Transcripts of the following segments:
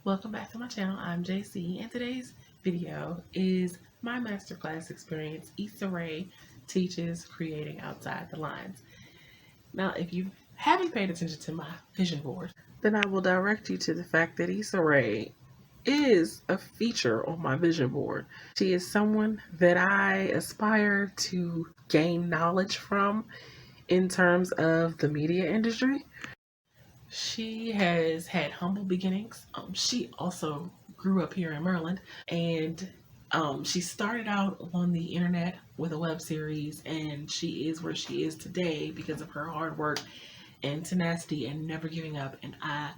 Welcome back to my channel. I'm JC, and today's video is my masterclass experience. Issa Rae teaches creating outside the lines. Now, if you haven't paid attention to my vision board, then I will direct you to the fact that Issa Rae is a feature on my vision board. She is someone that I aspire to gain knowledge from in terms of the media industry. She has had humble beginnings. She also grew up here in Maryland, and she started out on the internet with a web series, and she is where she is today because of her hard work and tenacity and never giving up. And I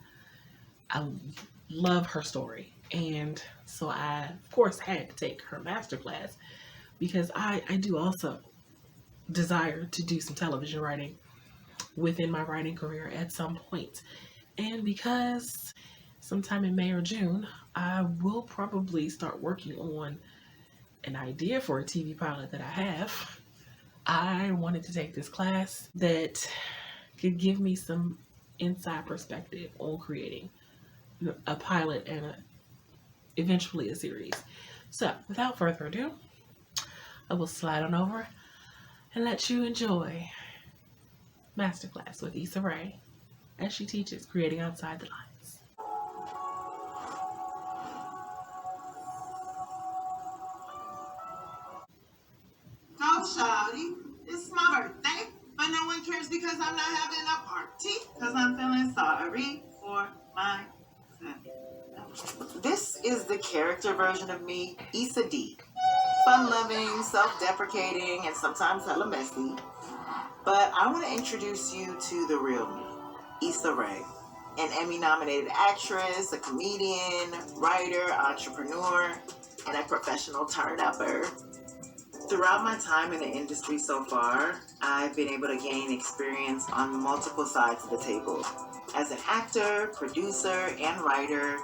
love her story, and so I of course had to take her masterclass because I do also desire to do some television writing within my writing career at some point. And because sometime in May or June, I will probably start working on an idea for a TV pilot that I have. I wanted to take this class that could give me some inside perspective on creating a pilot and eventually a series. So without further ado, I will slide on over and let you enjoy Masterclass with Issa Rae as she teaches creating outside the lines. Go, shawty. It's my birthday, but no one cares because I'm not having a party because I'm feeling sorry for myself. This is the character version of me, Issa D. Fun-loving, self-deprecating, and sometimes hella messy. But I want to introduce you to the real me, Issa Rae, an Emmy-nominated actress, a comedian, writer, entrepreneur, and a professional turn-upper. Throughout my time in the industry so far, I've been able to gain experience on multiple sides of the table. As an actor, producer, and writer,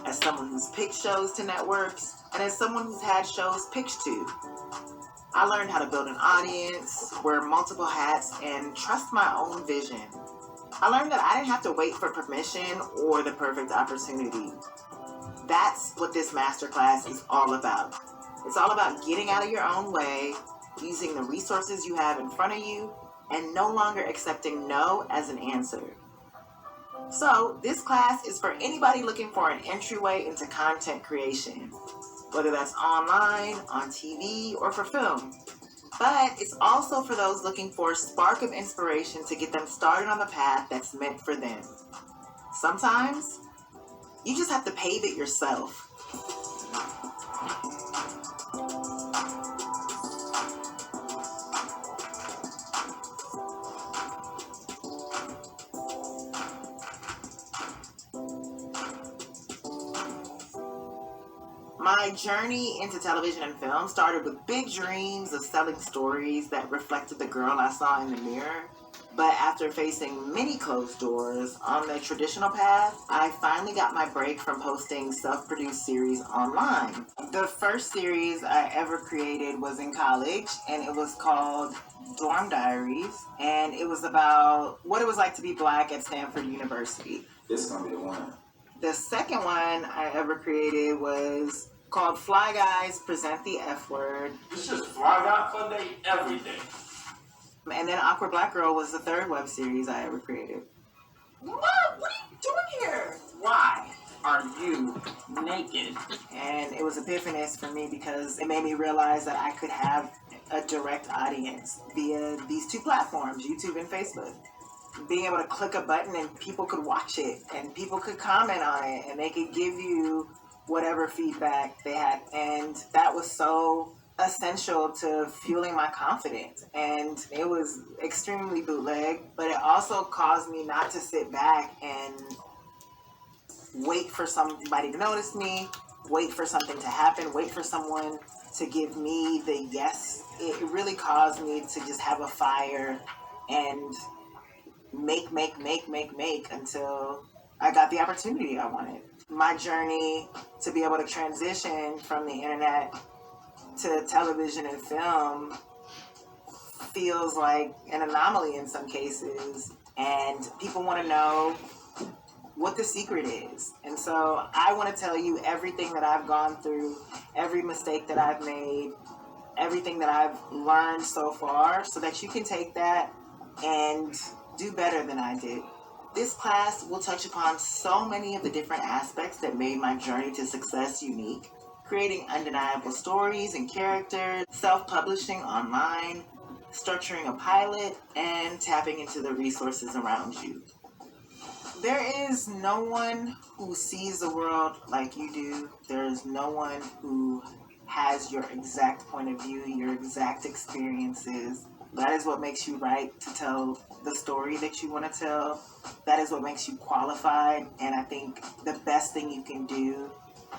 as someone who's pitched shows to networks, and as someone who's had shows pitched to. I learned how to build an audience, wear multiple hats, and trust my own vision. I learned that I didn't have to wait for permission or the perfect opportunity. That's what this masterclass is all about. It's all about getting out of your own way, using the resources you have in front of you, and no longer accepting no as an answer. So, this class is for anybody looking for an entryway into content creation, whether that's online, on TV, or for film. But it's also for those looking for a spark of inspiration to get them started on the path that's meant for them. Sometimes, you just have to pave it yourself. My journey into television and film started with big dreams of selling stories that reflected the girl I saw in the mirror. But after facing many closed doors on the traditional path, I finally got my break from posting self-produced series online. The first series I ever created was in college, and it was called Dorm Diaries, and it was about what it was like to be Black at Stanford University. This is gonna be the one. The second one I ever created was called Fly Guys Present the F Word. This is Fly Guy Sunday every day. And then Awkward Black Girl was the third web series I ever created. Mom, what are you doing here? Why are you naked? And it was epiphanous for me because it made me realize that I could have a direct audience via these two platforms, YouTube and Facebook. Being able to click a button and people could watch it and people could comment on it and they could give you whatever feedback they had. And that was so essential to fueling my confidence. And it was extremely bootleg, but it also caused me not to sit back and wait for somebody to notice me, wait for something to happen, wait for someone to give me the yes. It really caused me to just have a fire and make until I got the opportunity I wanted. My journey to be able to transition from the internet to television and film feels like an anomaly in some cases, and people want to know what the secret is. And so I want to tell you everything that I've gone through, every mistake that I've made, everything that I've learned so far, so that you can take that and do better than I did. This class will touch upon so many of the different aspects that made my journey to success unique. Creating undeniable stories and characters, self-publishing online, structuring a pilot, and tapping into the resources around you. There is no one who sees the world like you do. There is no one who has your exact point of view, your exact experiences. That is what makes you right to tell the story that you want to tell. That is what makes you qualified. And I think the best thing you can do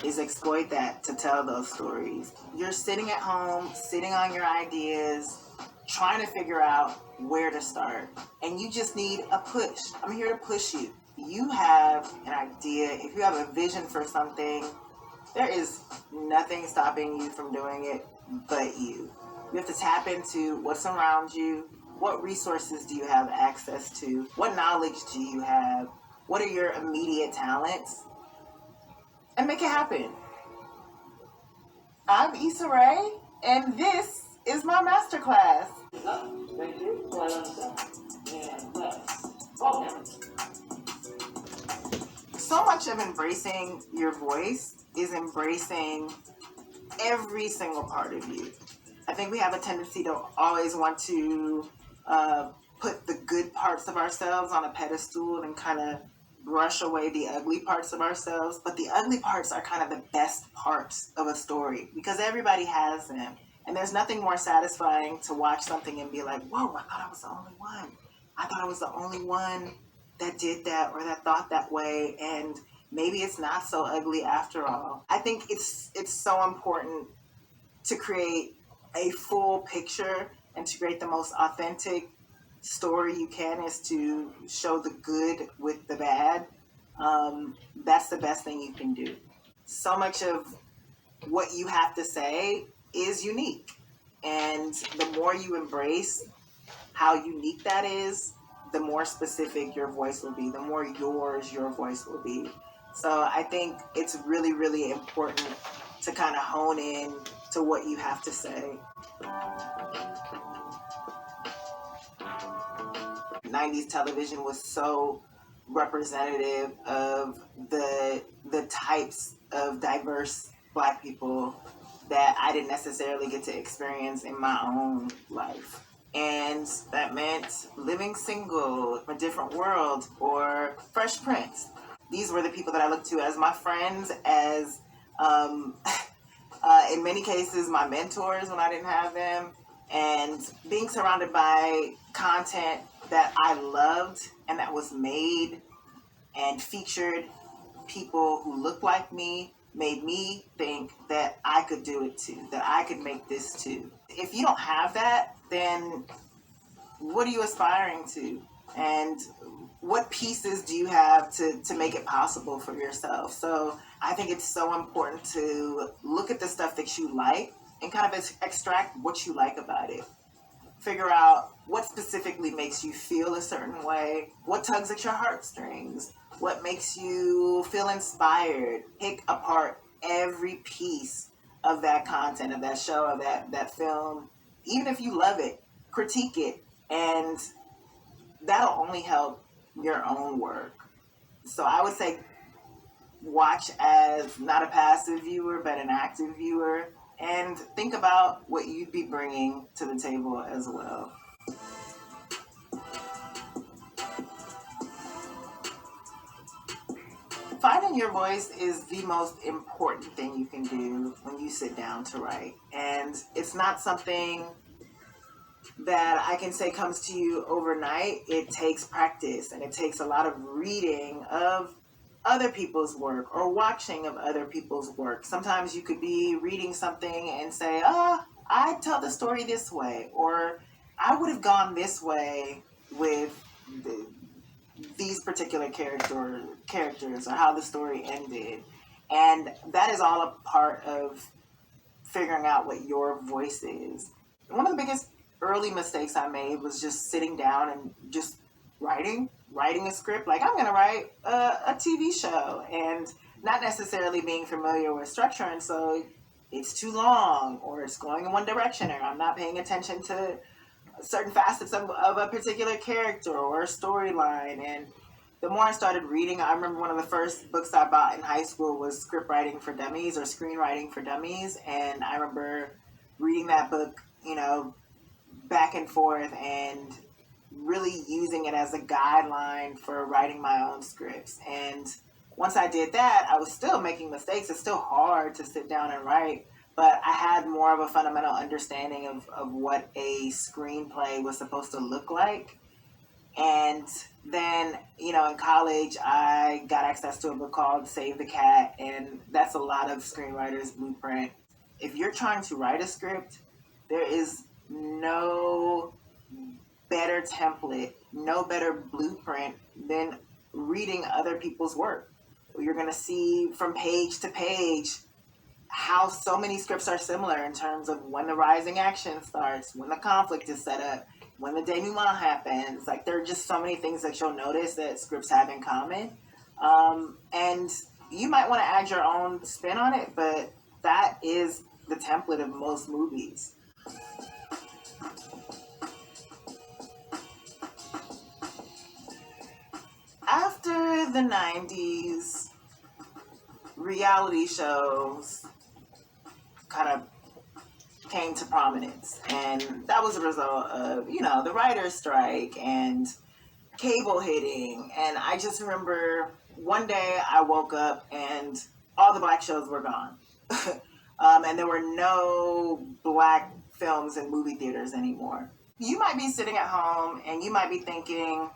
is exploit that to tell those stories. You're sitting at home, sitting on your ideas, trying to figure out where to start. And you just need a push. I'm here to push you. You have an idea, if you have a vision for something, there is nothing stopping you from doing it but you. You have to tap into what's around you. What resources do you have access to? What knowledge do you have? What are your immediate talents? And make it happen. I'm Issa Rae, and this is my masterclass. Thank you. So much of embracing your voice is embracing every single part of you. I think we have a tendency to always want to put the good parts of ourselves on a pedestal and kind of brush away the ugly parts of ourselves. But the ugly parts are kind of the best parts of a story because everybody has them. And there's nothing more satisfying to watch something and be like, whoa, I thought I was the only one. I thought I was the only one that did that or that thought that way. And maybe it's not so ugly after all. I think it's so important to create a full picture and to create the most authentic story you can is to show the good with the bad. That's the best thing you can do. So much of what you have to say is unique. And the more you embrace how unique that is, the more specific your voice will be, the more yours your voice will be. So I think it's really, really important to kind of hone in to what you have to say. 90s television was so representative of the types of diverse Black people that I didn't necessarily get to experience in my own life. And that meant Living Single, A Different World, or Fresh Prince. These were the people that I looked to as my friends, as in many cases my mentors when I didn't have them, and being surrounded by content that I loved and that was made and featured people who looked like me made me think that I could do it too, that I could make this too. If you don't have that, then what are you aspiring to? And what pieces do you have to make it possible for yourself? So I think it's so important to look at the stuff that you like and kind of extract what you like about it. Figure out what specifically makes you feel a certain way, what tugs at your heartstrings, what makes you feel inspired. Pick apart every piece of that content, of that show, of that film. Even if you love it, critique it, and that'll only help your own work. So I would say watch as not a passive viewer, but an active viewer, and think about what you'd be bringing to the table as well. Finding your voice is the most important thing you can do when you sit down to write. And it's not something that I can say comes to you overnight. It takes practice and it takes a lot of reading of other people's work or watching of other people's work. Sometimes you could be reading something and say, I tell the story this way, or I would have gone this way with these particular characters or how the story ended. And that is all a part of figuring out what your voice is. One of the biggest early mistakes I made was just sitting down and just writing writing a script, like I'm going to write a TV show, and not necessarily being familiar with structure. And so it's too long, or it's going in one direction, or I'm not paying attention to certain facets of a particular character or a storyline. And the more I started reading, I remember one of the first books I bought in high school was Script Writing for Dummies or Screenwriting for Dummies. And I remember reading that book, back and forth, and really using it as a guideline for writing my own scripts. And once I did that, I was still making mistakes. It's still hard to sit down and write, but I had more of a fundamental understanding of what a screenplay was supposed to look like. And then, in college, I got access to a book called Save the Cat, and that's a lot of screenwriters' blueprint. If you're trying to write a script, there is no better template, no better blueprint than reading other people's work. You're going to see from page to page how so many scripts are similar in terms of when the rising action starts, when the conflict is set up, when the denouement happens. Like, there are just so many things that you'll notice that scripts have in common. And you might want to add your own spin on it, but that is the template of most movies. After the 90s, reality shows kind of came to prominence, and that was a result of the writer's strike and cable hitting. And I just remember one day I woke up and all the black shows were gone. And there were no black films in movie theaters anymore. You might be sitting at home and you might be thinking,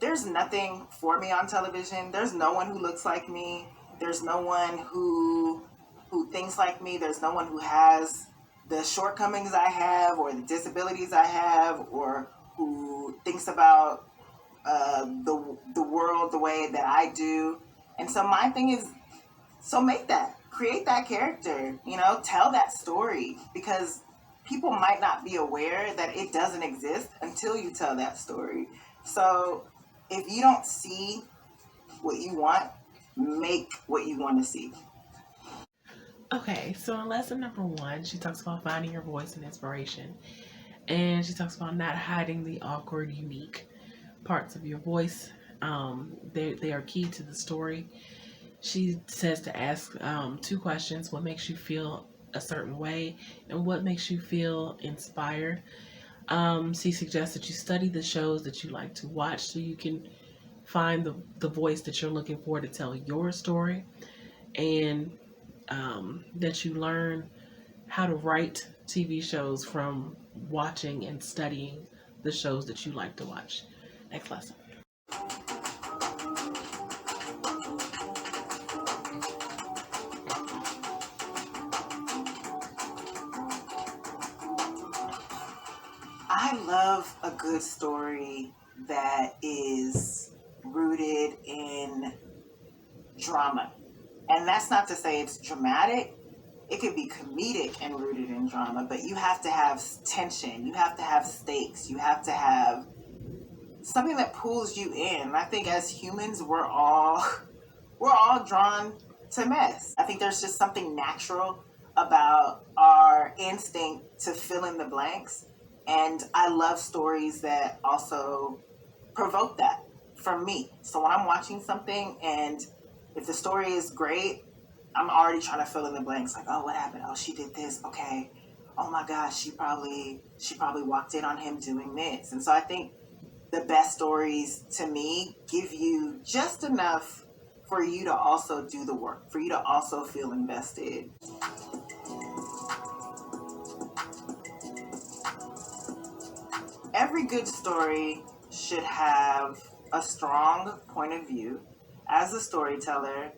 there's nothing for me on television. There's no one who looks like me. There's no one who thinks like me. There's no one who has the shortcomings I have, or the disabilities I have, or who thinks about the world the way that I do. And so my thing is, create that character, tell that story, because people might not be aware that it doesn't exist until you tell that story. So if you don't see what you want, make what you want to see. Okay, so in lesson number 1, she talks about finding your voice and inspiration. And she talks about not hiding the awkward, unique parts of your voice. They are key to the story. She says to ask 2 questions: what makes you feel a certain way, and what makes you feel inspired. She suggests that you study the shows that you like to watch so you can find the voice that you're looking for to tell your story, and that you learn how to write TV shows from watching and studying the shows that you like to watch. Next lesson. I love a good story that is rooted in drama. And that's not to say it's dramatic. It could be comedic and rooted in drama, but you have to have tension. You have to have stakes. You have to have something that pulls you in. I think as humans, we're all drawn to mess. I think there's just something natural about our instinct to fill in the blanks. And I love stories that also provoke that from me. So when I'm watching something and if the story is great, I'm already trying to fill in the blanks. Like, oh, what happened? Oh, she did this. Okay. Oh my gosh, she probably walked in on him doing this. And so I think the best stories to me give you just enough for you to also do the work, for you to also feel invested. Every good story should have a strong point of view. As a storyteller,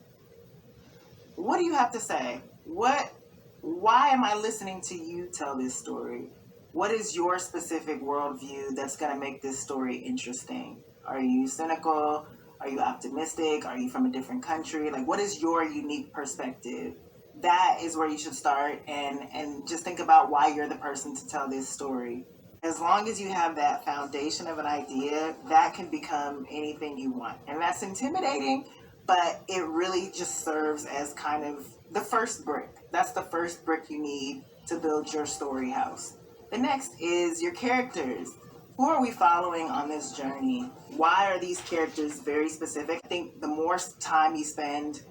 what do you have to say? Why am I listening to you tell this story? What is your specific worldview that's going to make this story interesting? Are you cynical? Are you optimistic? Are you from a different country? Like, what is your unique perspective? That is where you should start, and just think about why you're the person to tell this story. As long as you have that foundation of an idea, that can become anything you want. And that's intimidating, but it really just serves as kind of the first brick. That's the first brick you need to build your story house. The next is your characters. Who are we following on this journey? Why are these characters very specific? I think the more time you spend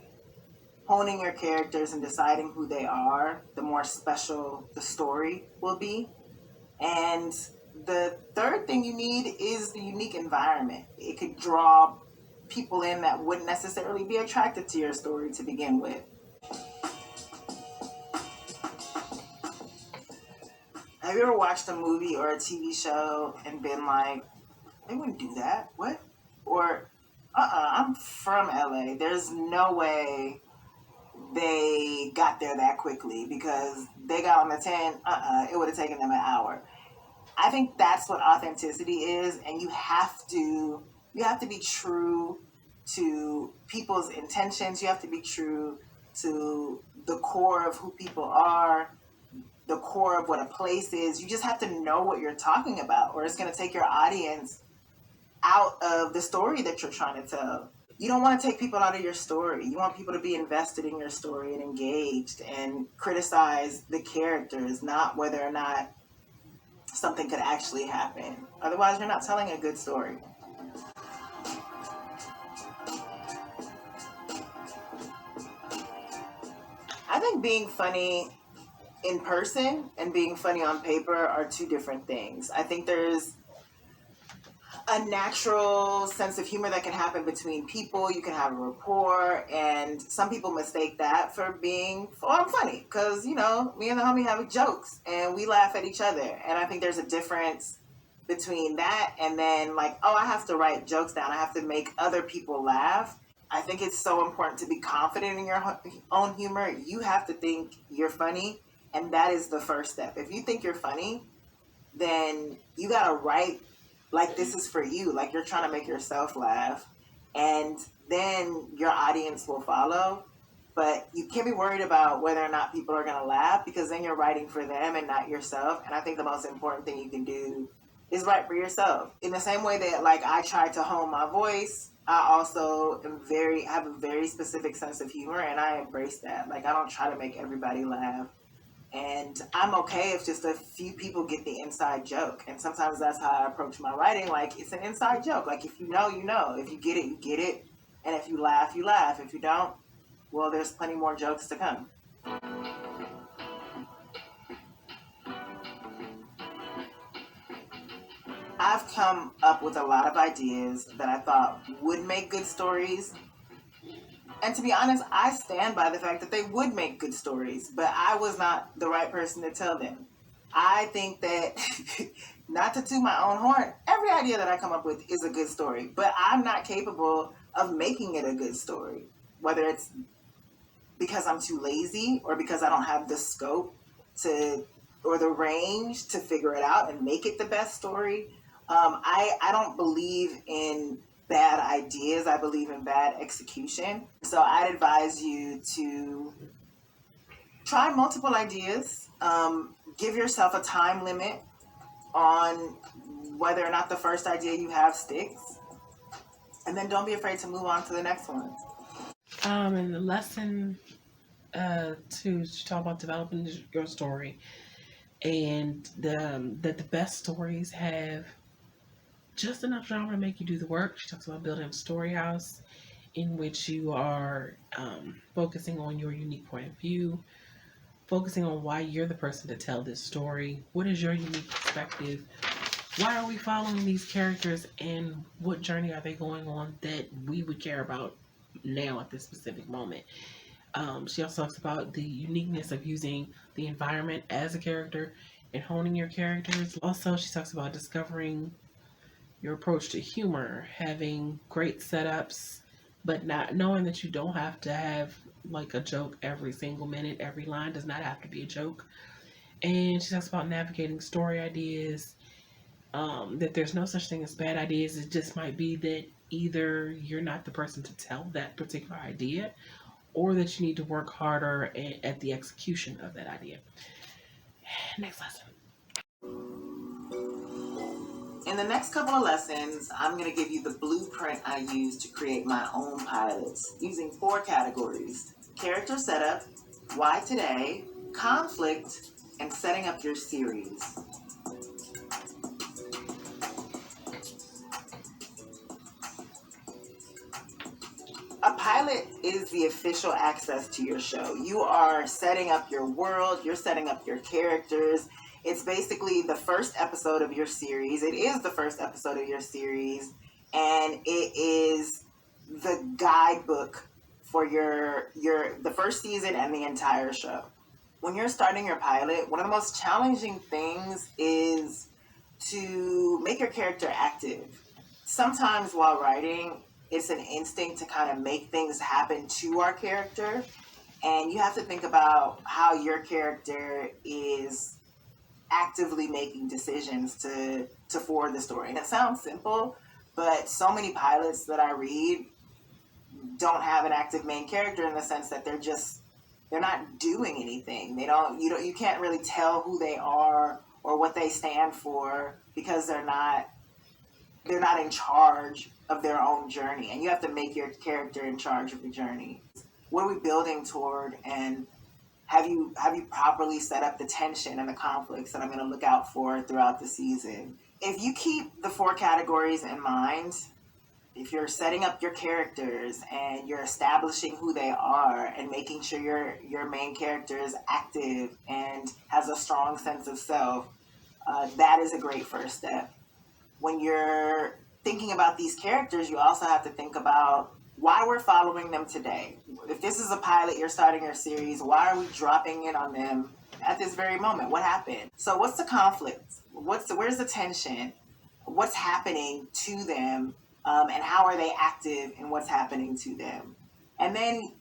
honing your characters and deciding who they are, the more special the story will be. And the third thing you need is the unique environment. It could draw people in that wouldn't necessarily be attracted to your story to begin with. Have you ever watched a movie or a TV show and been like, they wouldn't do that? What? Or, I'm from LA. There's no way they got there that quickly because they got on the 10, it would have taken them an hour. I think that's what authenticity is, and you have to be true to people's intentions. You have to be true to the core of who people are, the core of what a place is. You just have to know what you're talking about, or it's going to take your audience out of the story that you're trying to tell. You don't want to take people out of your story. You want people to be invested in your story and engaged and criticize the characters, not whether or not something could actually happen. Otherwise, you're not telling a good story. I think being funny in person and being funny on paper are two different things. I think there's a natural sense of humor that can happen between people. You can have a rapport, and some people mistake that for being, oh, I'm funny, because, you know, me and the homie have jokes, and we laugh at each other. And I think there's a difference between that and then, like, oh, I have to write jokes down. I have to make other people laugh. I think it's so important to be confident in your own humor. You have to think you're funny, and that is the first step. If you think you're funny, then you got to write like this is for you, like you're trying to make yourself laugh, and then your audience will follow. But you can't be worried about whether or not people are going to laugh, because then you're writing for them and not yourself. And I think the most important thing you can do is write for yourself. In the same way that, like, I try to hone my voice, I also have a very specific sense of humor, and I embrace that. Like, I don't try to make everybody laugh. And I'm okay if just a few people get the inside joke. And sometimes that's how I approach my writing. Like, it's an inside joke. Like, if you know, you know. If you get it, you get it. And if you laugh, you laugh. If you don't, well, there's plenty more jokes to come. I've come up with a lot of ideas that I thought would make good stories. And to be honest, I stand by the fact that they would make good stories, but I was not the right person to tell them. I think that, not to toot my own horn, every idea that I come up with is a good story, but I'm not capable of making it a good story. Whether it's because I'm too lazy or because I don't have the scope or the range to figure it out and make it the best story. I don't believe in bad ideas. I believe in bad execution. So I'd advise you to try multiple ideas. Give yourself a time limit on whether or not the first idea you have sticks. And then don't be afraid to move on to the next one. In the lesson to talk about developing your story, and that the best stories have just enough drama to make you do the work. She talks about building a story house in which you are focusing on your unique point of view, focusing on why you're the person to tell this story. What is your unique perspective? Why are we following these characters, and what journey are they going on that we would care about now at this specific moment? She also talks about the uniqueness of using the environment as a character and honing your characters. Also, she talks about discovering your approach to humor, having great setups, but not knowing that you don't have to have like a joke every single minute. Every line does not have to be a joke. And she talks about navigating story ideas, that there's no such thing as bad ideas. It just might be that either you're not the person to tell that particular idea, or that you need to work harder at the execution of that idea. Next lesson. In the next couple of lessons, I'm going to give you the blueprint I use to create my own pilots using 4 categories: character setup, why today, conflict, and setting up your series. A pilot is the official access to your show. You are setting up your world, you're setting up your characters. It's basically the first episode of your series. It is the first episode of your series, and it is the guidebook for the first season and the entire show. When you're starting your pilot, one of the most challenging things is to make your character active. Sometimes while writing, it's an instinct to kind of make things happen to our character, and you have to think about how your character is actively making decisions to forward the story. And it sounds simple, but so many pilots that I read don't have an active main character in the sense that they're not doing anything. You can't really tell who they are or what they stand for because they're not in charge of their own journey, and you have to make your character in charge of the journey. What are we building toward, and have you properly set up the tension and the conflicts that I'm going to look out for throughout the season? If you keep the 4 categories in mind, if you're setting up your characters and you're establishing who they are and making sure your main character is active and has a strong sense of self, that is a great first step. When you're thinking about these characters, you also have to think about why we're following them today. If this is a pilot, you're starting your series, why are we dropping in on them at this very moment? What happened? So what's the conflict? Where's the tension? What's happening to them? And how are they active in what's happening to them? And then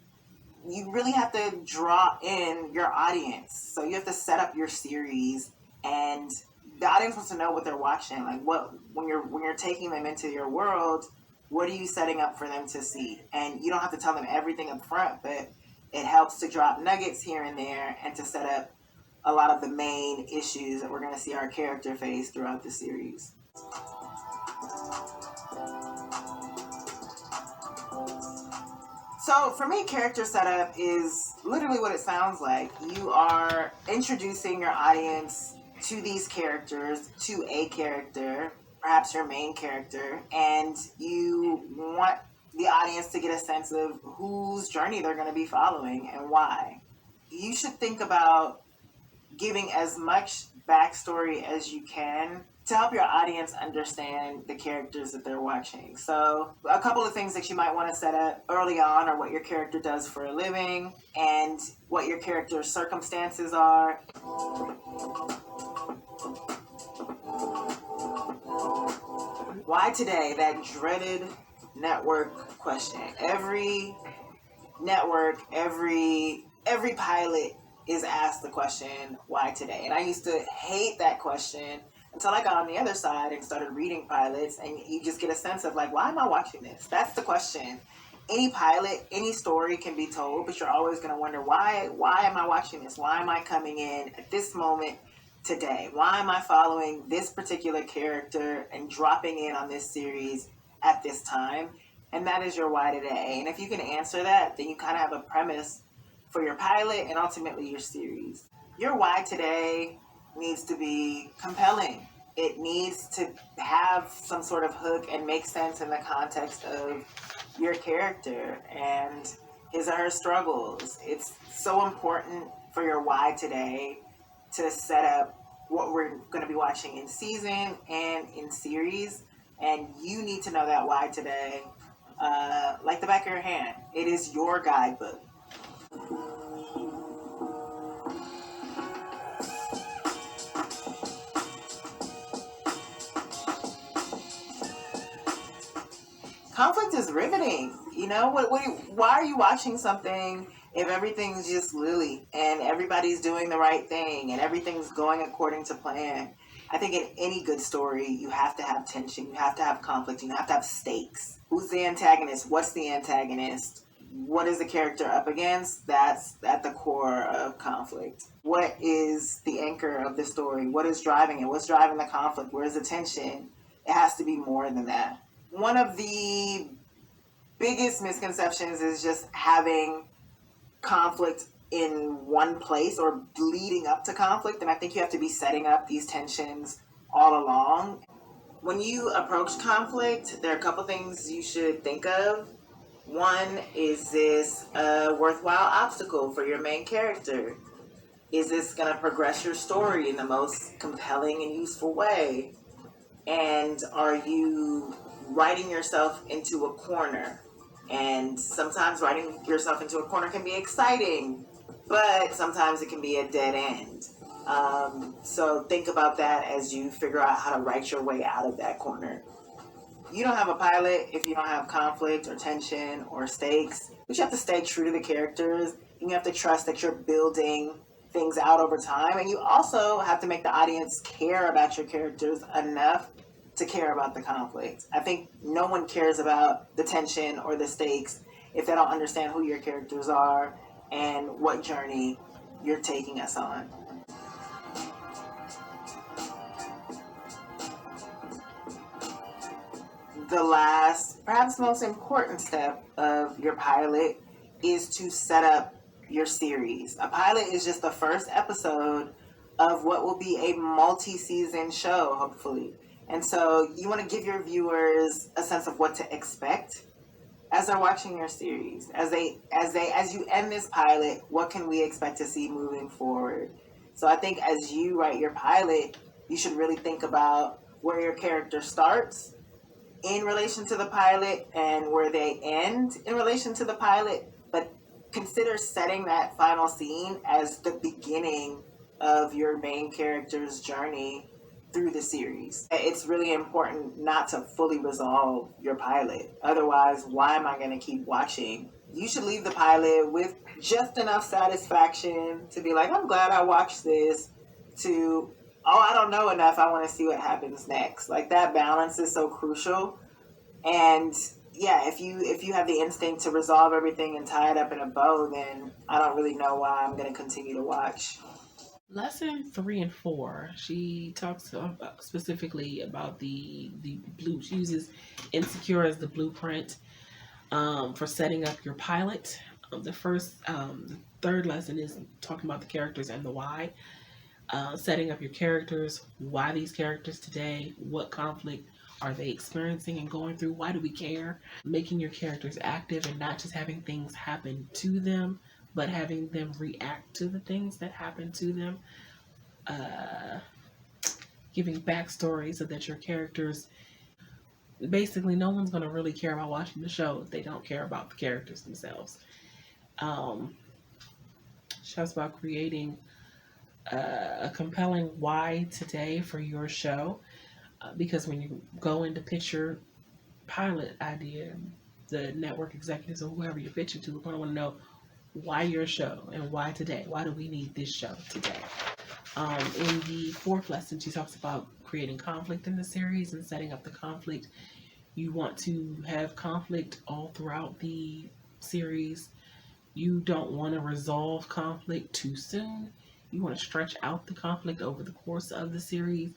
you really have to draw in your audience. So you have to set up your series, and the audience wants to know what they're watching. Like, when you're taking them into your world, what are you setting up for them to see? And you don't have to tell them everything up front, but it helps to drop nuggets here and there and to set up a lot of the main issues that we're going to see our character face throughout the series. So for me, character setup is literally what it sounds like. You are introducing your audience to these characters, to a character, perhaps your main character, and you want the audience to get a sense of whose journey they're going to be following and why. You should think about giving as much backstory as you can to help your audience understand the characters that they're watching. So a couple of things that you might want to set up early on are what your character does for a living and what your character's circumstances are. Why today? That dreaded network question. Every network, every pilot is asked the question, why today? And I used to hate that question until I got on the other side and started reading pilots, and you just get a sense of like, why am I watching this? That's the question. Any pilot, any story can be told, but you're always going to wonder, why am I watching this? Why am I coming in at this moment today? Why am I following this particular character and dropping in on this series at this time? And that is your why today. And if you can answer that, then you kind of have a premise for your pilot and ultimately your series. Your why today needs to be compelling. It needs to have some sort of hook and make sense in the context of your character and his or her struggles. It's so important for your why today to set up what we're going to be watching in season and in series, and you need to know that why today like the back of your hand. It is your guidebook. Conflict is riveting. You know, why are you watching something if everything's just lily and everybody's doing the right thing and everything's going according to plan? I think in any good story, you have to have tension, you have to have conflict, you have to have stakes. Who's the antagonist? What's the antagonist? What is the character up against? That's at the core of conflict. What is the anchor of the story? What is driving it? What's driving the conflict? Where's the tension? It has to be more than that. One of the biggest misconceptions is just having conflict in one place or leading up to conflict. And I think you have to be setting up these tensions all along. When you approach conflict, there are a couple things you should think of. One, is this a worthwhile obstacle for your main character? Is this going to progress your story in the most compelling and useful way? And are you writing yourself into a corner? And sometimes writing yourself into a corner can be exciting, but sometimes it can be a dead end. So think about that as you figure out how to write your way out of that corner. You don't have a pilot if you don't have conflict or tension or stakes, but you have to stay true to the characters, and you have to trust that you're building things out over time, and you also have to make the audience care about your characters enough to care about the conflict. I think no one cares about the tension or the stakes if they don't understand who your characters are and what journey you're taking us on. The last, perhaps most important step of your pilot is to set up your series. A pilot is just the first episode of what will be a multi-season show, hopefully. And so you want to give your viewers a sense of what to expect as they're watching your series. As you end this pilot, what can we expect to see moving forward? So I think as you write your pilot, you should really think about where your character starts in relation to the pilot and where they end in relation to the pilot, but consider setting that final scene as the beginning of your main character's journey through the series. It's really important not to fully resolve your pilot. Otherwise, why am I going to keep watching? You should leave the pilot with just enough satisfaction to be like, I'm glad I watched this, to, oh, I don't know enough, I want to see what happens next. Like, that balance is so crucial. And yeah, if you have the instinct to resolve everything and tie it up in a bow, then I don't really know why I'm going to continue to watch. Lesson 3 and 4, she talks specifically about the blue. She uses Insecure as the blueprint for setting up your pilot. The third lesson is talking about the characters and the why. Setting up your characters, why these characters today, what conflict are they experiencing and going through, why do we care? Making your characters active and not just having things happen to them, but having them react to the things that happen to them. Giving backstory so that your characters, basically no one's going to really care about watching the show if they don't care about the characters themselves. She talks about creating a compelling why today for your show, because when you go into pitch your pilot idea, the network executives or whoever you're pitching to are going to want to know why your show and why today. Why do we need this show today? In the fourth lesson, she talks about creating conflict in the series and setting up the conflict. You want to have conflict all throughout the series. You don't want to resolve conflict too soon. You want to stretch out the conflict over the course of the series,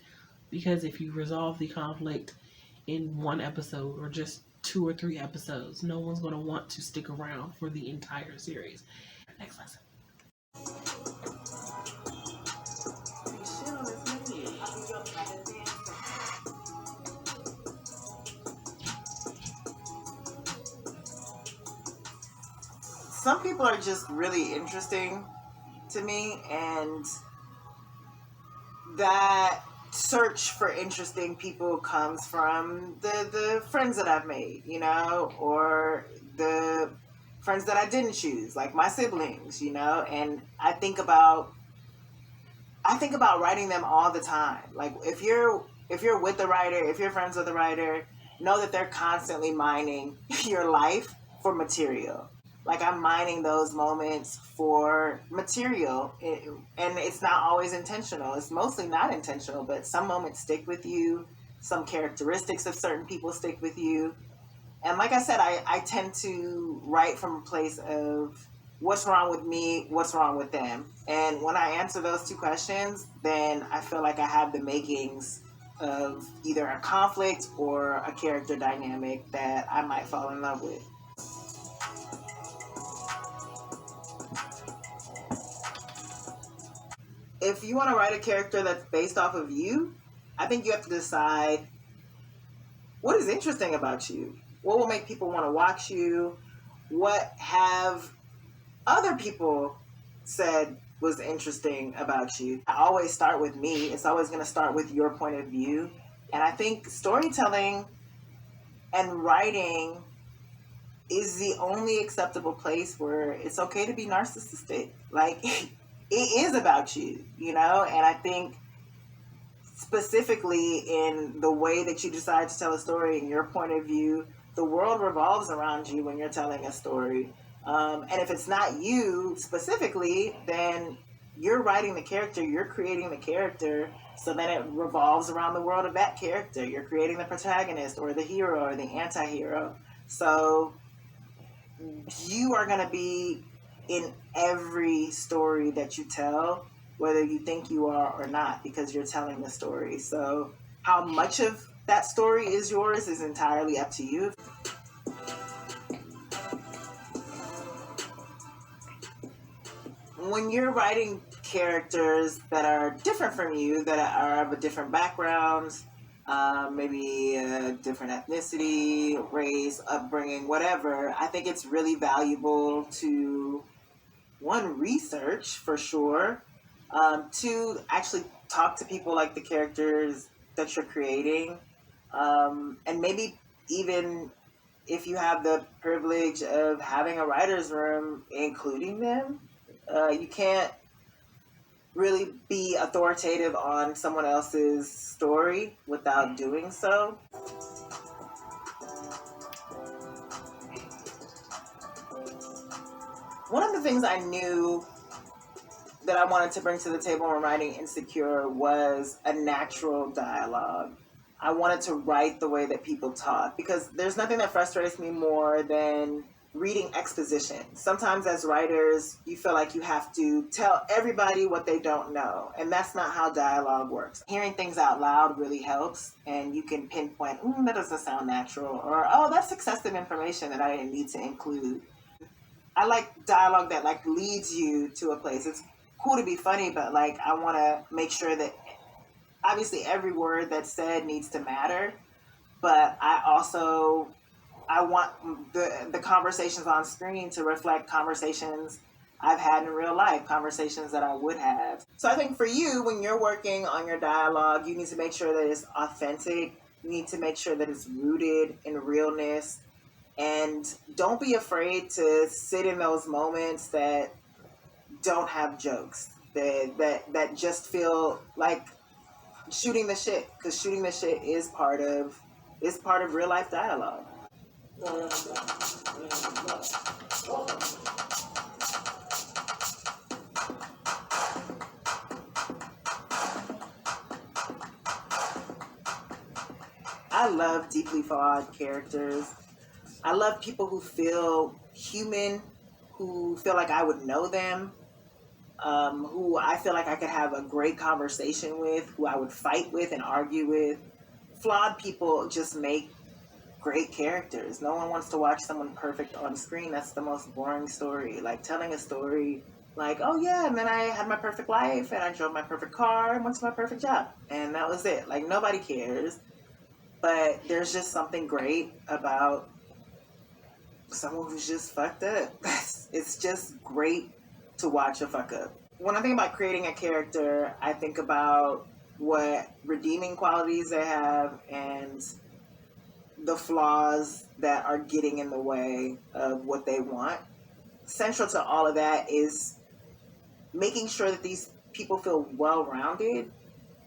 because if you resolve the conflict in one episode or just 2 or 3 episodes, no one's going to want to stick around for the entire series. Next lesson. Some people are just really interesting to me, and that search for interesting people comes from the friends that I've made, or the friends that I didn't choose, like my siblings, and I think about writing them all the time. Like, if you're with a writer, if you're friends with a writer, know that they're constantly mining your life for material. Like, I'm mining those moments for material, and it's not always intentional. It's mostly not intentional, but some moments stick with you. Some characteristics of certain people stick with you. And like I said, I tend to write from a place of what's wrong with me, what's wrong with them. And when I answer those two questions, then I feel like I have the makings of either a conflict or a character dynamic that I might fall in love with. If you want to write a character that's based off of you, I think you have to decide what is interesting about you. What will make people want to watch you? What have other people said was interesting about you? I always start with me. It's always going to start with your point of view. And I think storytelling and writing is the only acceptable place where it's okay to be narcissistic. Like, it is about you, you know? And I think specifically in the way that you decide to tell a story and your point of view, the world revolves around you when you're telling a story. And if it's not you specifically, then you're writing the character, you're creating the character, so then it revolves around the world of that character. You're creating the protagonist or the hero or the anti-hero. So you are going to be in every story that you tell, whether you think you are or not, because you're telling the story. So how much of that story is yours is entirely up to you. When you're writing characters that are different from you, that are of a different background, maybe a different ethnicity, race, upbringing, whatever, I think it's really valuable to, one, research for sure, two, actually talk to people like the characters that you're creating, and maybe even if you have the privilege of having a writer's room, including them. You can't really be authoritative on someone else's story without doing so. One of the things I knew that I wanted to bring to the table when writing Insecure was a natural dialogue. I wanted to write the way that people talk, because there's nothing that frustrates me more than reading exposition. Sometimes as writers, you feel like you have to tell everybody what they don't know, and that's not how dialogue works. Hearing things out loud really helps, and you can pinpoint, that doesn't sound natural, or, oh, that's excessive information that I didn't need to include. I like dialogue that like leads you to a place. It's cool to be funny, but like I want to make sure that obviously every word that's said needs to matter, but I want the conversations on screen to reflect conversations I've had in real life, conversations that I would have. So I think for you, when you're working on your dialogue, you need to make sure that it's authentic. You need to make sure that it's rooted in realness. And don't be afraid to sit in those moments that don't have jokes, that just feel like shooting the shit, because shooting the shit is part of real life dialogue. I love deeply flawed characters. I love people who feel human, who feel like I would know them, who I feel like I could have a great conversation with, who I would fight with and argue with. Flawed people just make great characters. No one wants to watch someone perfect on screen. That's the most boring story. Like telling a story like, oh yeah, and then I had my perfect life and I drove my perfect car and went to my perfect job. And that was it. Like nobody cares. But there's just something great about someone who's just fucked up. It's just great to watch a fuck up. When I think about creating a character, I think about what redeeming qualities they have and the flaws that are getting in the way of what they want. Central to all of that is making sure that these people feel well-rounded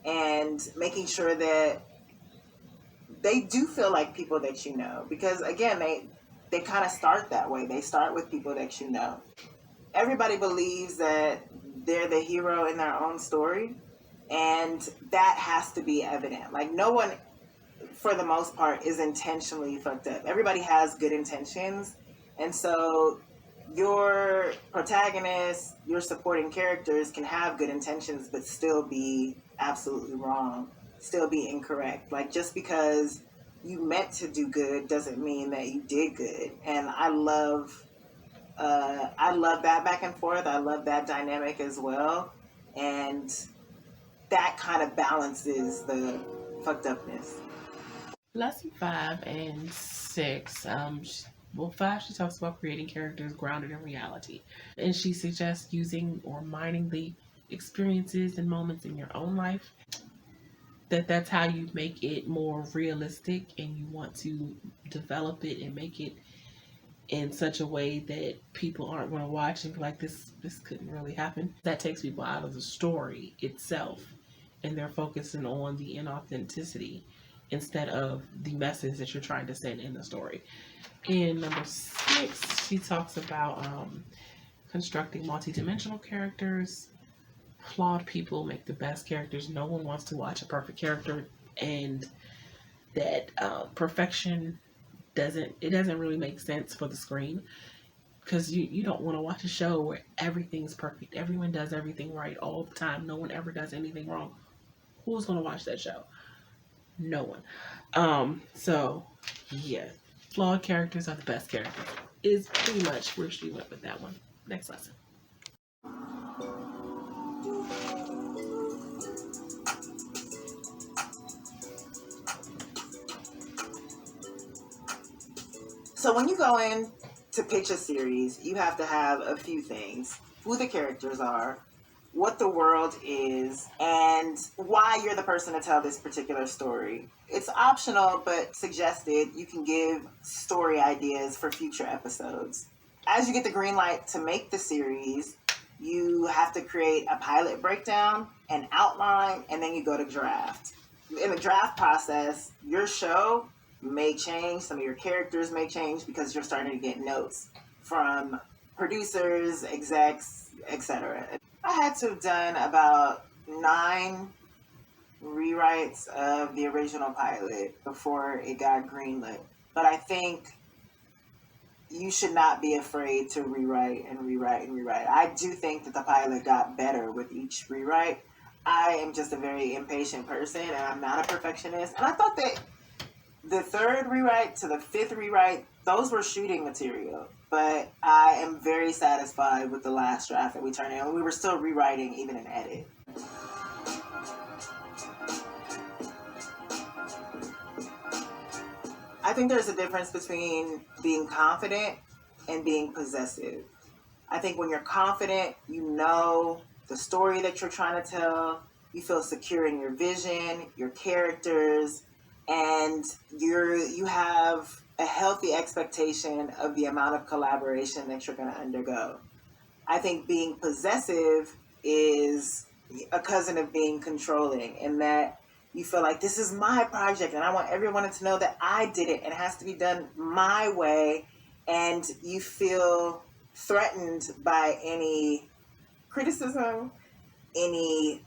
and making sure that they do feel like people that you know. Because again, they kind of start that way. They start with people that you know. Everybody believes that they're the hero in their own story, and that has to be evident. Like no one, for the most part, is intentionally fucked up. Everybody has good intentions, and so your protagonists, your supporting characters can have good intentions but still be absolutely wrong. still be incorrect. Like, just because you meant to do good doesn't mean that you did good. And I love that back and forth. I love that dynamic as well. And that kind of balances the fucked upness. Lesson 5 and 6. Well, 5, she talks about creating characters grounded in reality. And she suggests using or mining the experiences and moments in your own life. That's how you make it more realistic, and you want to develop it and make it in such a way that people aren't going to watch and be like, this couldn't really happen. That takes people out of the story itself, and they're focusing on the inauthenticity instead of the message that you're trying to send in the story. In number 6, she talks about constructing multidimensional characters. Flawed people make the best characters. No one wants to watch a perfect character, and that perfection doesn't really make sense for the screen, because you don't want to watch a show where everything's perfect. Everyone does everything right all the time. No one ever does anything wrong. Who's going to watch that show? No one. So yeah, flawed characters are the best characters is pretty much where she went with that one. Next lesson. So when you go in to pitch a series, you have to have a few things: who the characters are, what the world is, and why you're the person to tell this particular story. It's optional, but suggested. You can give story ideas for future episodes. As you get the green light to make the series, you have to create a pilot breakdown, an outline, and then you go to draft. In the draft process, your show may change. Some of your characters may change because you're starting to get notes from producers, execs, etc. I had to have done about 9 rewrites of the original pilot before it got greenlit. But I think you should not be afraid to rewrite and rewrite and rewrite. I do think that the pilot got better with each rewrite. I am just a very impatient person, and I'm not a perfectionist. And I thought that the 3rd rewrite to the 5th rewrite, those were shooting material. But I am very satisfied with the last draft that we turned in. We were still rewriting even in edit. I think there's a difference between being confident and being possessive. I think when you're confident, you know the story that you're trying to tell, you feel secure in your vision, your characters, and you have a healthy expectation of the amount of collaboration that you're going to undergo. I think being possessive is a cousin of being controlling, in that you feel like this is my project and I want everyone to know that I did it and it has to be done my way, and you feel threatened by any criticism, any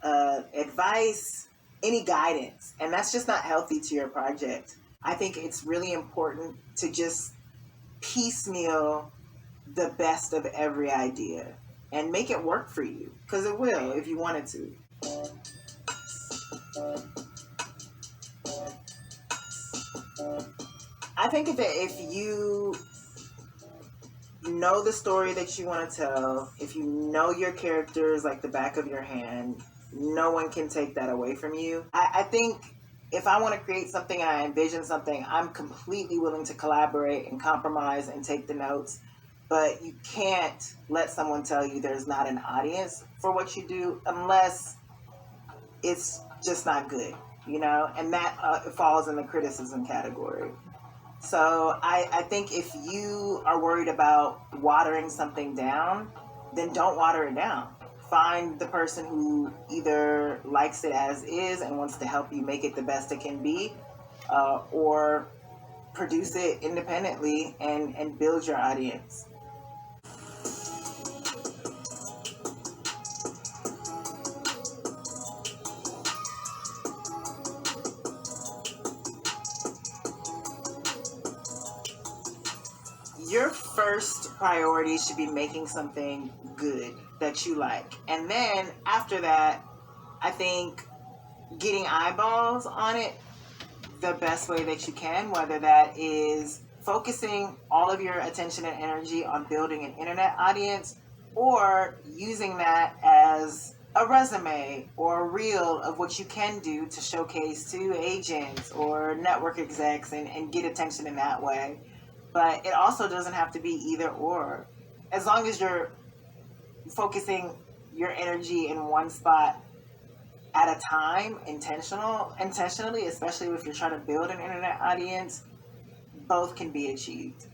advice, any guidance, and that's just not healthy to your project. I think it's really important to just piecemeal the best of every idea and make it work for you, because it will if you want it to. I think that if you know the story that you want to tell, if you know your characters like the back of your hand, no one can take that away from you. I think if I want to create something and I envision something, I'm completely willing to collaborate and compromise and take the notes. But you can't let someone tell you there's not an audience for what you do unless it's just not good, you know? And that falls in the criticism category. So I think if you are worried about watering something down, then don't water it down. Find the person who either likes it as is and wants to help you make it the best it can be, or produce it independently and build your audience. Your first priority should be making something good that you like. And then after that, I think getting eyeballs on it the best way that you can, whether that is focusing all of your attention and energy on building an internet audience or using that as a resume or a reel of what you can do to showcase to agents or network execs and get attention in that way. But it also doesn't have to be either or. As long as you're focusing your energy in one spot at a time, intentionally, especially if you're trying to build an internet audience, both can be achieved.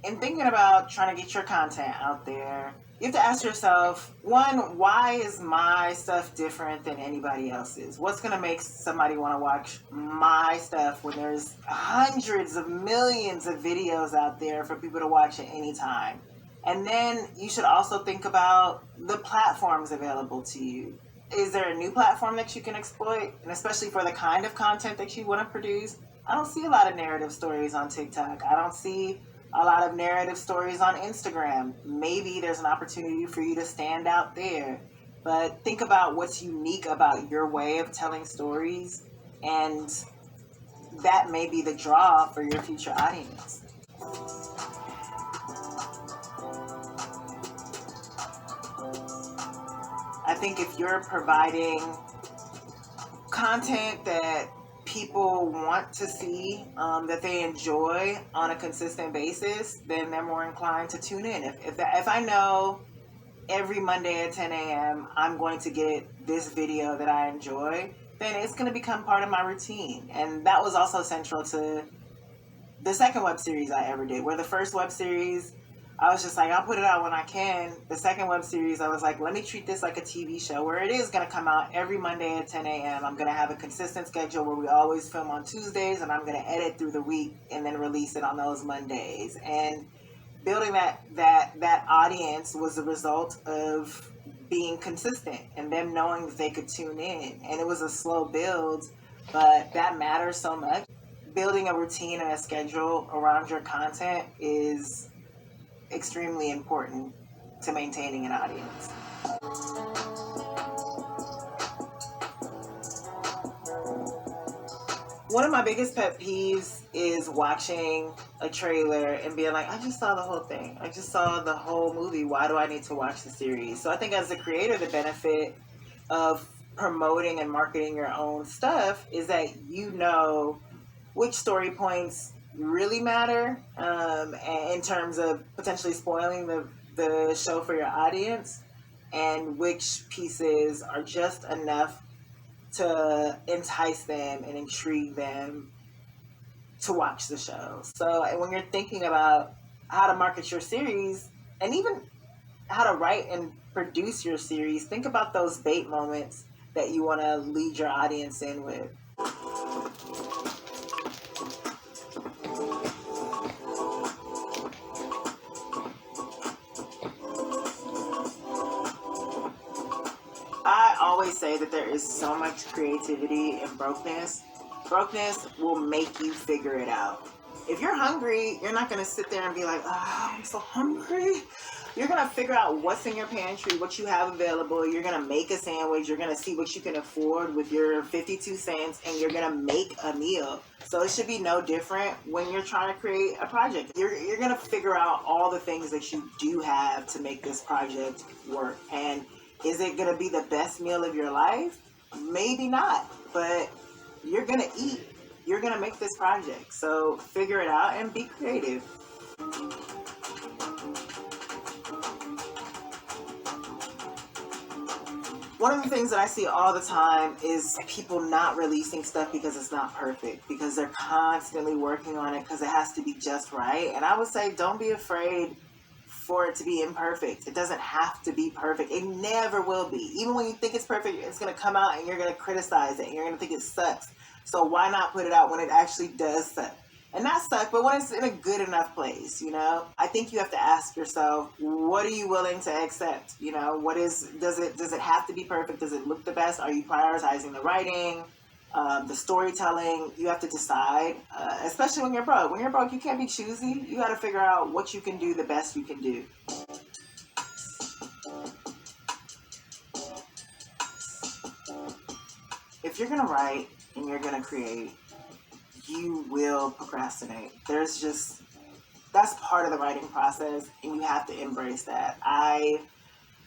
In thinking about trying to get your content out there, you have to ask yourself, one, why is my stuff different than anybody else's? What's going to make somebody want to watch my stuff when there's hundreds of millions of videos out there for people to watch at any time? And then you should also think about the platforms available to you. Is there a new platform that you can exploit? And especially for the kind of content that you want to produce, I don't see a lot of narrative stories on TikTok. I don't see a lot of narrative stories on Instagram. Maybe there's an opportunity for you to stand out there. But think about what's unique about your way of telling stories, and that may be the draw for your future audience. I think if you're providing content that people want to see, that they enjoy on a consistent basis, then they're more inclined to tune in. If I know every Monday at 10 a.m. I'm going to get this video that I enjoy, then it's going to become part of my routine. And that was also central to the second web series I ever did, where the first web series, I was just like, I'll put it out when I can. The second web series, I was like, let me treat this like a TV show where it is going to come out every Monday at 10 a.m. I'm going to have a consistent schedule where we always film on Tuesdays, and I'm going to edit through the week and then release it on those Mondays. And building that audience was a result of being consistent and them knowing that they could tune in. And it was a slow build, but that matters so much. Building a routine and a schedule around your content is extremely important to maintaining an audience. One of my biggest pet peeves is watching a trailer and being like, I just saw the whole thing. I just saw the whole movie. Why do I need to watch the series? So I think as a creator, the benefit of promoting and marketing your own stuff is that you know which story points really matter, in terms of potentially spoiling the show for your audience, and which pieces are just enough to entice them and intrigue them to watch the show. So when you're thinking about how to market your series and even how to write and produce your series, think about those bait moments that you want to lead your audience in with. I always say that there is so much creativity in brokenness. Brokenness will make you figure it out. If you're hungry, you're not going to sit there and be like, oh, I'm so hungry. You're going to figure out what's in your pantry, what you have available. You're going to make a sandwich. You're going to see what you can afford with your 52 cents, and you're going to make a meal. So it should be no different when you're trying to create a project. You're going to figure out all the things that you do have to make this project work. And is it going to be the best meal of your life? Maybe not, but you're going to eat. You're going to make this project. So figure it out and be creative. One of the things that I see all the time is people not releasing stuff because it's not perfect, because they're constantly working on it because it has to be just right. And I would say, don't be afraid for it to be imperfect. It doesn't have to be perfect. It never will be. Even when you think it's perfect, it's going to come out and you're going to criticize it and you're going to think it sucks. So why not put it out when it actually does suck? And not suck, but when it's in a good enough place, you know? I think you have to ask yourself, what are you willing to accept? You know, does it have to be perfect? Does it look the best? Are you prioritizing the writing, the storytelling? You have to decide, especially when you're broke. When you're broke, you can't be choosy. You got to figure out what you can do the best you can do. If if you're going to write and you're going to create, you will procrastinate. That's part of the writing process, and you have to embrace that. I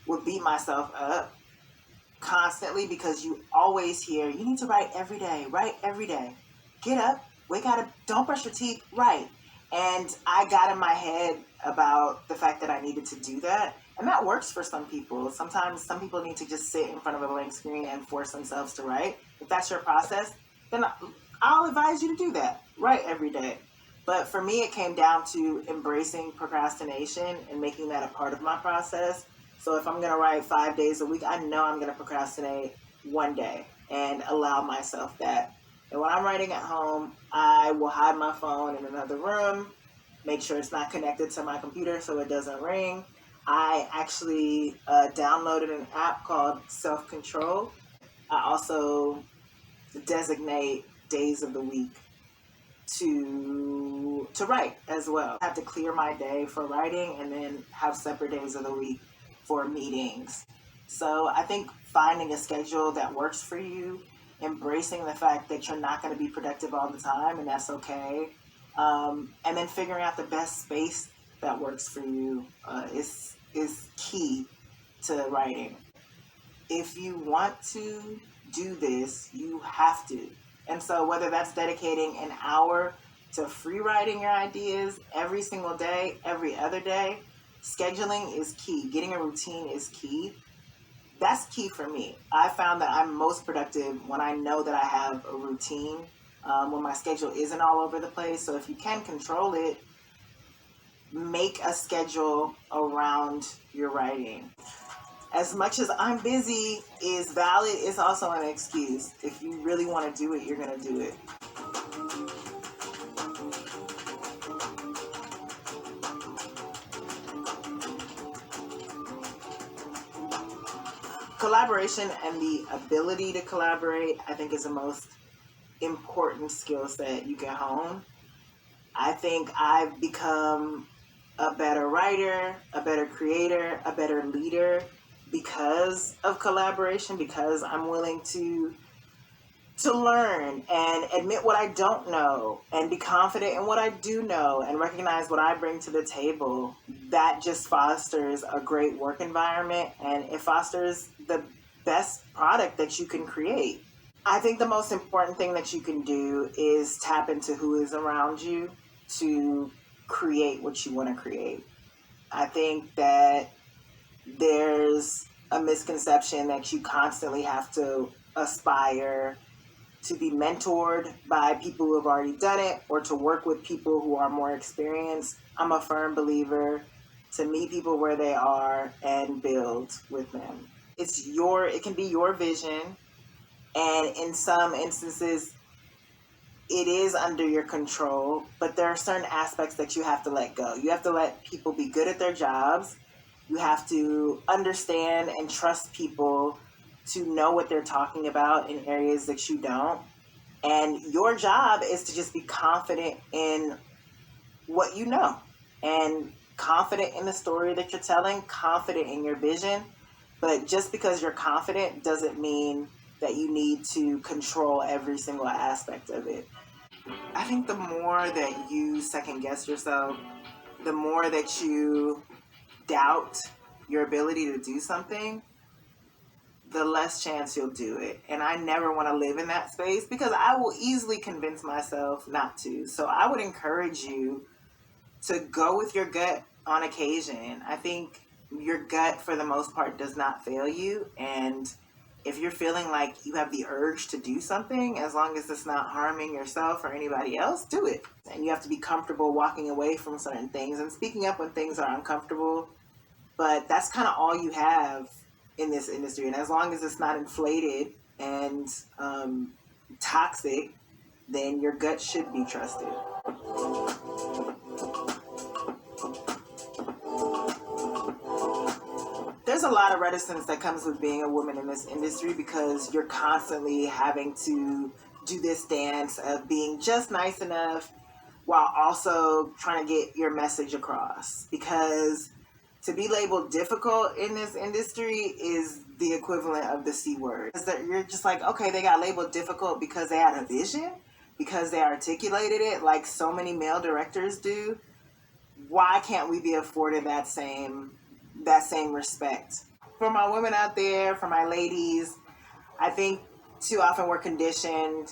would beat myself up constantly because you always hear, you need to write every day. Get up, wake up, don't brush your teeth, write. And I got in my head about the fact that I needed to do that. And that works for some people. Sometimes some people need to just sit in front of a blank screen and force themselves to write. If that's your process, then I'll advise you to do that. Write every day. But for me, it came down to embracing procrastination and making that a part of my process. So if I'm going to write 5 days a week, I know I'm going to procrastinate one day and allow myself that. And when I'm writing at home, I will hide my phone in another room, make sure it's not connected to my computer so it doesn't ring. I actually downloaded an app called Self-Control. I also designate days of the week to write as well. I have to clear my day for writing and then have separate days of the week for meetings. So I think finding a schedule that works for you, embracing the fact that you're not going to be productive all the time, and that's okay. And then figuring out the best space that works for you is key to writing. If you want to do this, you have to. And so whether that's dedicating an hour to free writing your ideas every single day, every other day, scheduling is key. Getting a routine is key. That's key for me. I found that I'm most productive when I know that I have a routine, when my schedule isn't all over the place. So if you can control it, make a schedule around your writing. As much as I'm busy is valid, it's also an excuse. If you really want to do it, you're going to do it. Collaboration and the ability to collaborate, I think, is the most important skill set you can hone. I think I've become a better writer, a better creator, a better leader because of collaboration, because I'm willing to learn and admit what I don't know and be confident in what I do know and recognize what I bring to the table. That just fosters a great work environment, and it fosters the best product that you can create. I think the most important thing that you can do is tap into who is around you to create what you want to create. I think that there's a misconception that you constantly have to aspire to be mentored by people who have already done it or to work with people who are more experienced. I'm a firm believer to meet people where they are and build with them. It can be your vision, and in some instances it is under your control, but there are certain aspects that you have to let go. You have to let people be good at their jobs. You have to understand and trust people to know what they're talking about in areas that you don't. And your job is to just be confident in what you know and confident in the story that you're telling, confident in your vision. But just because you're confident doesn't mean that you need to control every single aspect of it. I think the more that you second guess yourself, the more that you doubt your ability to do something, the less chance you'll do it. And I never want to live in that space because I will easily convince myself not to. So I would encourage you to go with your gut on occasion. I think your gut, for the most part, does not fail you. And if you're feeling like you have the urge to do something, as long as it's not harming yourself or anybody else, do it. And you have to be comfortable walking away from certain things and speaking up when things are uncomfortable. But that's kind of all you have in this industry. And as long as it's not inflated and toxic, then your gut should be trusted. There's a lot of reticence that comes with being a woman in this industry because you're constantly having to do this dance of being just nice enough while also trying to get your message across. Because To be labeled difficult in this industry is the equivalent of the C word. You're just like, okay, they got labeled difficult because they had a vision, because they articulated it like so many male directors do. Why can't we be afforded that same respect? For my women out there, for my ladies, I think too often we're conditioned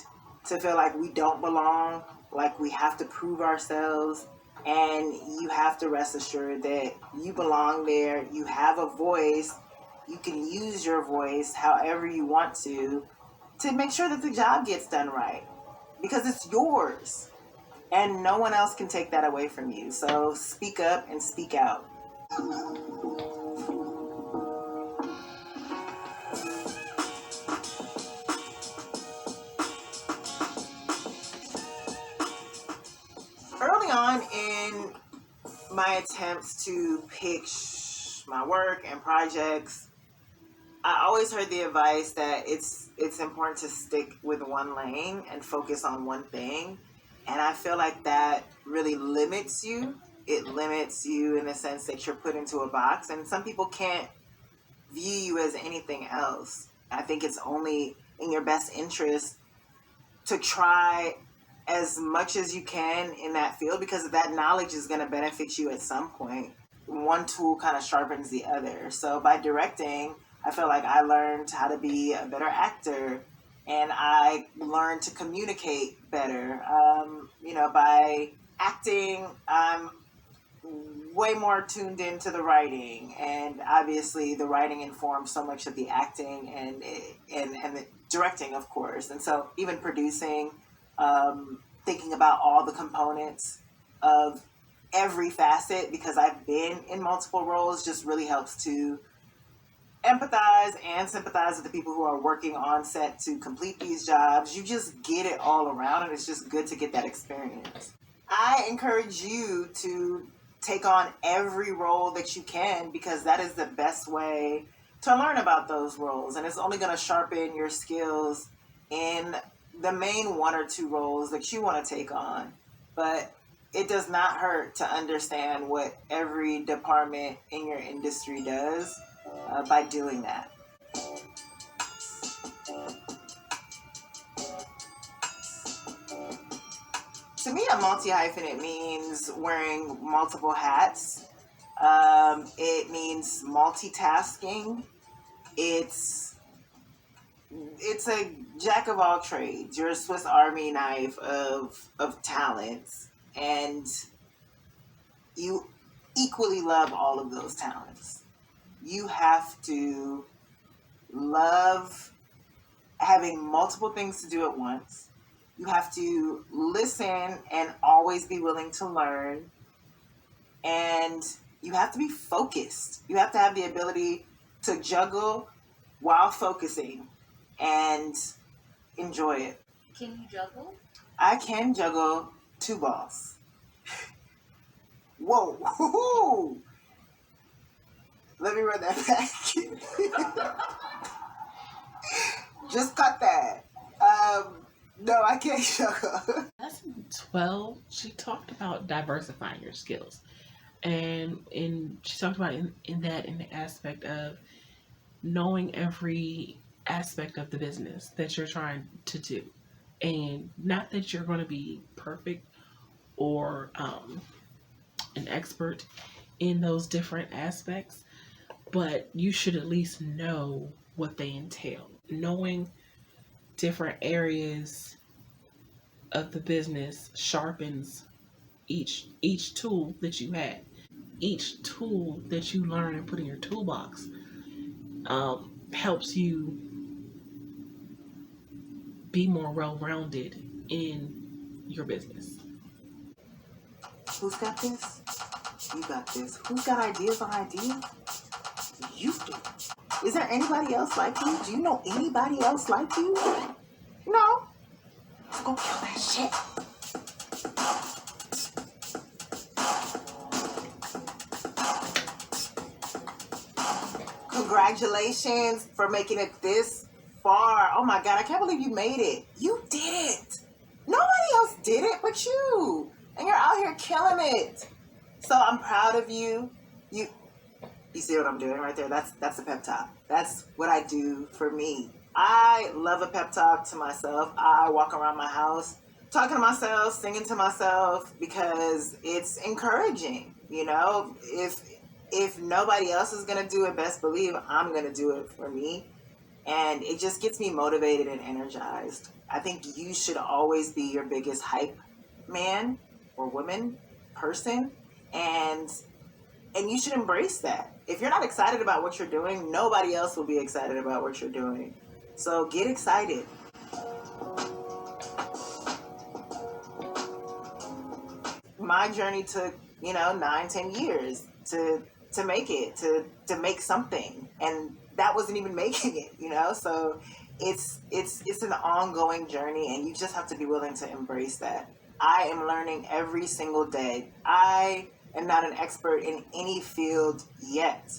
to feel like we don't belong, like we have to prove ourselves, and you have to rest assured that you belong there. You have a voice. You can use your voice however you want to make sure that the job gets done right, because it's yours and no one else can take that away from you. So speak up and speak out. Early on in my attempts to pitch my work and projects, I always heard the advice that it's important to stick with one lane and focus on one thing. And I feel like that really limits you. It limits you in the sense that you're put into a box, and some people can't view you as anything else. I think it's only in your best interest to try as much as you can in that field, because that knowledge is going to benefit you at some point. One tool kind of sharpens the other. So by directing, I feel like I learned how to be a better actor, and I learned to communicate better. By acting, I'm way more tuned into the writing, and obviously the writing informs so much of the acting and the directing, of course. And so even producing, thinking about all the components of every facet, because I've been in multiple roles, just really helps to empathize and sympathize with the people who are working on set to complete these jobs. You just get it all around, and it's just good to get that experience. I encourage you to take on every role that you can, because that is the best way to learn about those roles, and it's only going to sharpen your skills in the main one or two roles that you want to take on. But it does not hurt to understand what every department in your industry does by doing that. To me, a multi-hyphenate means wearing multiple hats. It means multitasking. It's a jack of all trades. You're a Swiss Army knife of talents, and you equally love all of those talents. You have to love having multiple things to do at once. You have to listen and always be willing to learn. And you have to be focused. You have to have the ability to juggle while focusing and enjoy it. Can you juggle? I can juggle 2 balls. Whoa. Woo-hoo. Let me run that back. Just cut that. No, I can't juggle. Lesson 12, she talked about diversifying your skills. And she talked about in the aspect of knowing every aspect of the business that you're trying to do. And not that you're going to be perfect or an expert in those different aspects, but you should at least know what they entail. Knowing different areas of the business sharpens each tool that you had. Each tool that you learn and put in your toolbox helps you be more well-rounded in your business. Who's got this? You got this. Who's got ideas on ideas? You do. Is there anybody else like you? Do you know anybody else like you? No. So go kill that shit. Congratulations for making it this far. Oh my God, I can't believe you made it. You did it. Nobody else did it but you. And you're out here killing it. So I'm proud of you. You see what I'm doing right there? That's a pep talk. That's what I do for me. I love a pep talk to myself. I walk around my house talking to myself, singing to myself because it's encouraging. You know, if nobody else is gonna do it, best believe I'm gonna do it for me, and it just gets me motivated and energized. I think you should always be your biggest hype man or woman, person, and you should embrace that. If you're not excited about what you're doing, nobody else will be excited about what you're doing. So get excited. My journey took, 9, 10 years to make it, to make something, and that wasn't even making it. So it's an ongoing journey, and you just have to be willing to embrace that. I am learning every single day. I am not an expert in any field yet.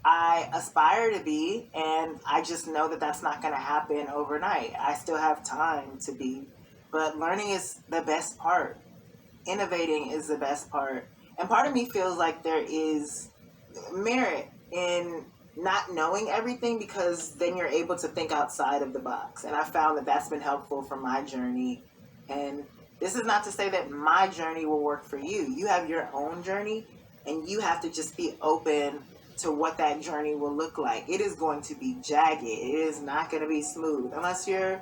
I aspire to be, and I just know that that's not going to happen overnight. I still have time to be, but learning is the best part. Innovating is the best part. And part of me feels like there is merit in not knowing everything, because then you're able to think outside of the box. And I found that that's been helpful for my journey. And this is not to say that my journey will work for you. You have your own journey, and you have to just be open to what that journey will look like. It is going to be jagged. It is not going to be smooth unless you're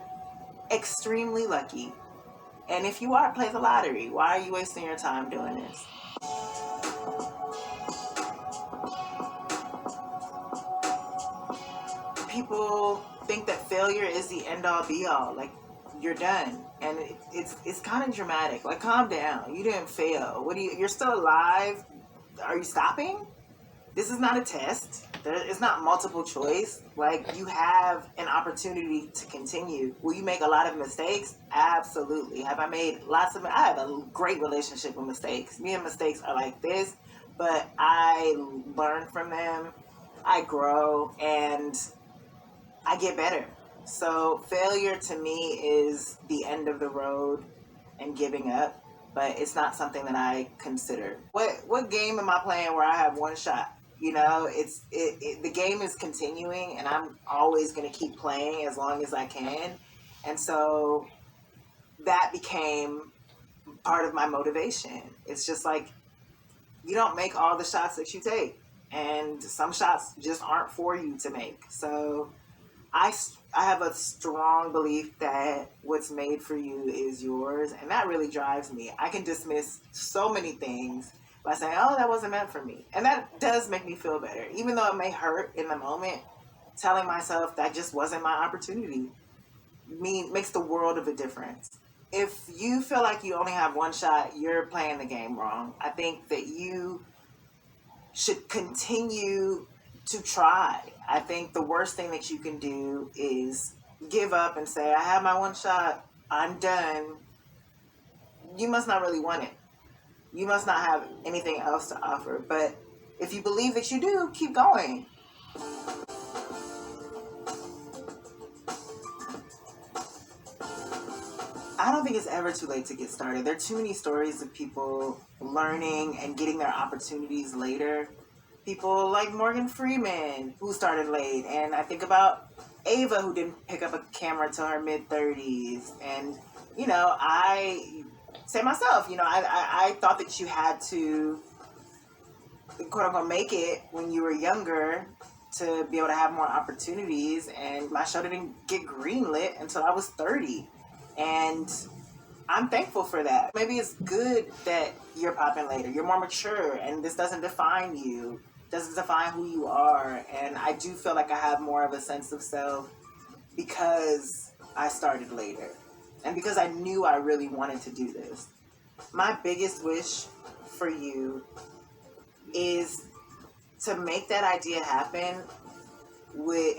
extremely lucky. And if you are, play the lottery. Why are you wasting your time doing this? People think that failure is the end all be all. Like, you're done. And it's kind of dramatic. Like, calm down. You didn't fail. You're still alive. Are you stopping? This is not a test. It's not multiple choice. Like, you have an opportunity to continue. Will you make a lot of mistakes? Absolutely. Have I made lots of... I have a great relationship with mistakes. Me and mistakes are like this, but I learn from them. I grow, and I get better. So failure to me is the end of the road and giving up, but it's not something that I consider. What game am I playing where I have one shot? The game is continuing, and I'm always going to keep playing as long as I can. And so that became part of my motivation. It's just like, you don't make all the shots that you take, and some shots just aren't for you to make. So I have a strong belief that what's made for you is yours, and that really drives me. I can dismiss so many things by saying, oh, that wasn't meant for me. And that does make me feel better. Even though it may hurt in the moment, telling myself that just wasn't my opportunity makes the world of a difference. If you feel like you only have one shot, you're playing the game wrong. I think that you should continue to try. I think the worst thing that you can do is give up and say, I have my one shot, I'm done. You must not really want it. You must not have anything else to offer. But if you believe that you do, keep going. I don't think it's ever too late to get started. There are too many stories of people learning and getting their opportunities later. People like Morgan Freeman, who started late. And I think about Ava, who didn't pick up a camera till her mid-30s. And, I say myself, I thought that you had to, quote unquote, make it when you were younger to be able to have more opportunities. And my show didn't get greenlit until I was 30. And I'm thankful for that. Maybe it's good that you're popping later. You're more mature, and this doesn't define you, doesn't define who you are. And I do feel like I have more of a sense of self because I started later, and because I knew I really wanted to do this. My biggest wish for you is to make that idea happen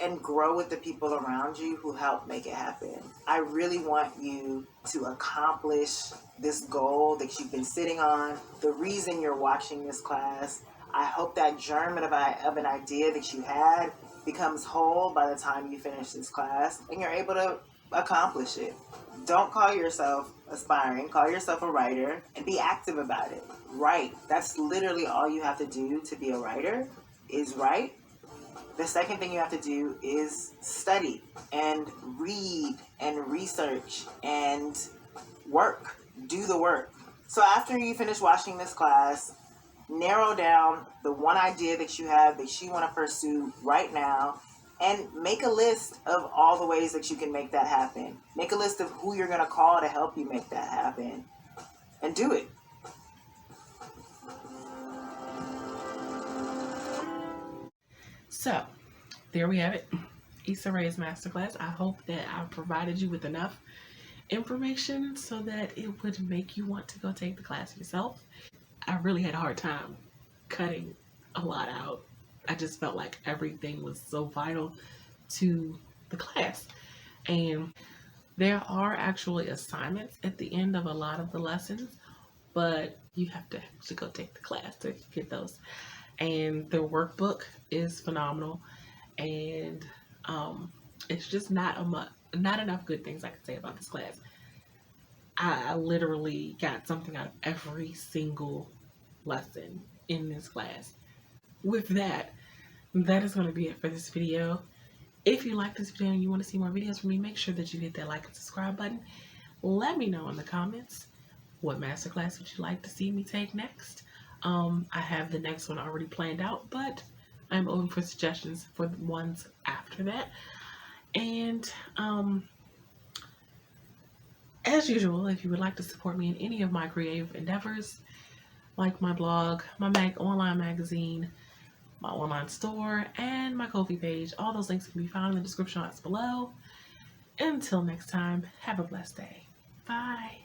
and grow with the people around you who help make it happen. I really want you to accomplish this goal that you've been sitting on, the reason you're watching this class. I hope that germ of an idea that you had becomes whole by the time you finish this class and you're able to accomplish it. Don't call yourself aspiring, call yourself a writer, and be active about it. Write. That's literally all you have to do to be a writer, is write. The second thing you have to do is study and read and research and work. Do the work. So after you finish watching this class, narrow down the one idea that you have that you want to pursue right now and make a list of all the ways that you can make that happen. Make a list of who you're going to call to help you make that happen and do it. So, there we have it. Issa Rae's masterclass. I hope that I provided you with enough information so that it would make you want to go take the class yourself. I really had a hard time cutting a lot out. I just felt like everything was so vital to the class. And there are actually assignments at the end of a lot of the lessons, but you have to actually go take the class to get those. And the workbook is phenomenal, and it's just not enough good things I can say about this class. I literally got something out of every single lesson in this class. With that is going to be it for this video. If you like this video and you want to see more videos from me, make sure that you hit that like and subscribe button. Let me know in the comments what masterclass would you like to see me take next. I have the next one already planned out, but I'm open for suggestions for the ones after that. And as usual, if you would like to support me in any of my creative endeavors, like my blog, my online magazine, my online store, and my Ko-fi page, all those links can be found in the description box below. Until next time, have a blessed day. Bye.